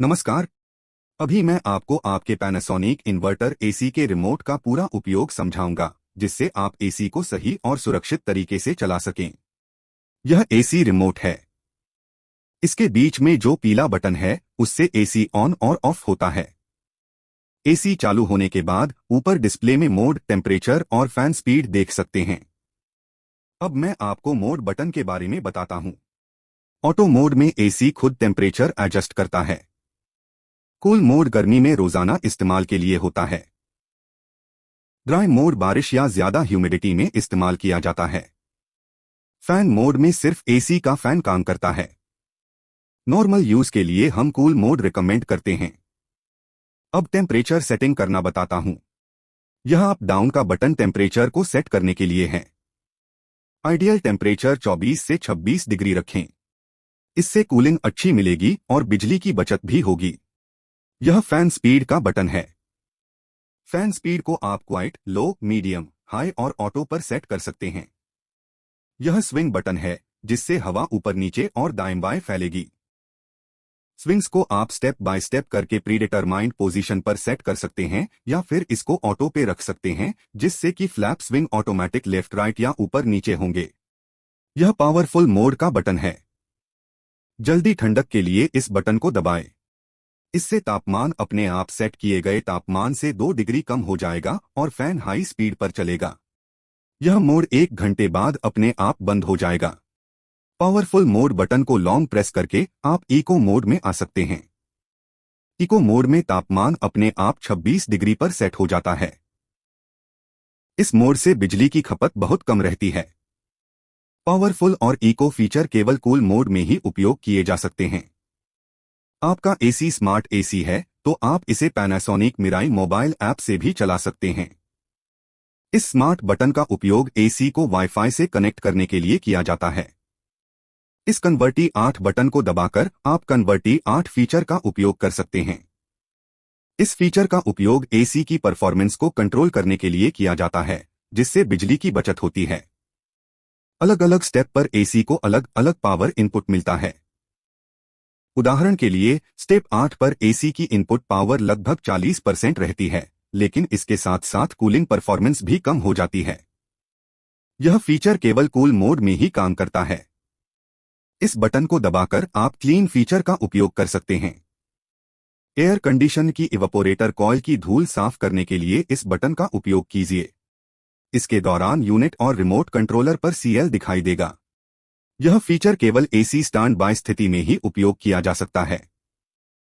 नमस्कार। अभी मैं आपको आपके पैनासोनिक इन्वर्टर एसी के रिमोट का पूरा उपयोग समझाऊंगा, जिससे आप एसी को सही और सुरक्षित तरीके से चला सकें। यह एसी रिमोट है। इसके बीच में जो पीला बटन है, उससे एसी ऑन और ऑफ होता है। एसी चालू होने के बाद ऊपर डिस्प्ले में मोड, टेम्परेचर और फैन स्पीड देख सकते हैं। अब मैं आपको मोड बटन के बारे में बताता हूं। ऑटो मोड में एसी खुद टेम्परेचर एडजस्ट करता है। कूल मोड गर्मी में रोजाना इस्तेमाल के लिए होता है। ड्राई मोड बारिश या ज्यादा ह्यूमिडिटी में इस्तेमाल किया जाता है। फैन मोड में सिर्फ एसी का फैन काम करता है। नॉर्मल यूज के लिए हम कूल मोड रिकमेंड करते हैं। अब टेम्परेचर सेटिंग करना बताता हूं। यह अप डाउन का बटन टेम्परेचर को सेट करने के लिए है। आइडियल टेम्परेचर 24 से 26 डिग्री रखें। इससे कूलिंग अच्छी मिलेगी और बिजली की बचत भी होगी। यह फैन स्पीड का बटन है। फैन स्पीड को आप क्वाइट, लो, मीडियम, हाई और ऑटो पर सेट कर सकते हैं। यह स्विंग बटन है, जिससे हवा ऊपर नीचे और दाएं बाएं फैलेगी। स्विंग्स को आप स्टेप बाय स्टेप करके प्रीडिटरमाइंड पोजीशन पर सेट कर सकते हैं या फिर इसको ऑटो पे रख सकते हैं, जिससे कि flap swing automatic left right या ऊपर नीचे होंगे। यह पावरफुल मोड का बटन है। जल्दी ठंडक के लिए इस बटन को दबाएं। इससे तापमान अपने आप सेट किए गए तापमान से 2 डिग्री कम हो जाएगा और फैन हाई स्पीड पर चलेगा। यह मोड 1 घंटे बाद अपने आप बंद हो जाएगा। पावरफुल मोड बटन को लॉन्ग प्रेस करके आप इको मोड में आ सकते हैं। इको मोड में तापमान अपने आप 26 डिग्री पर सेट हो जाता है। इस मोड से बिजली की खपत बहुत कम रहती है। पावरफुल और इको फीचर केवल कूल मोड में ही उपयोग किए जा सकते हैं। आपका एसी स्मार्ट एसी है, तो आप इसे पैनासोनिक मिराई मोबाइल ऐप से भी चला सकते हैं। इस स्मार्ट बटन का उपयोग एसी को वाईफाई से कनेक्ट करने के लिए किया जाता है। इस कन्वर्टी 8 बटन को दबाकर आप कन्वर्टी 8 फीचर का उपयोग कर सकते हैं। इस फीचर का उपयोग एसी की परफॉर्मेंस को कंट्रोल करने के लिए किया जाता है, जिससे बिजली की बचत होती है। अलग अलग स्टेप पर एसी को अलग अलग पावर इनपुट मिलता है। उदाहरण के लिए स्टेप 8 पर एसी की इनपुट पावर लगभग 40% रहती है, लेकिन इसके साथ साथ कूलिंग परफॉर्मेंस भी कम हो जाती है। यह फीचर केवल कूल मोड में ही काम करता है। इस बटन को दबाकर आप क्लीन फीचर का उपयोग कर सकते हैं। एयर कंडीशन की इवेपोरेटर कॉइल की धूल साफ करने के लिए इस बटन का उपयोग कीजिए। इसके दौरान यूनिट और रिमोट कंट्रोलर पर सीएल दिखाई देगा। यह फीचर केवल एसी स्टैंड बाय स्थिति में ही उपयोग किया जा सकता है।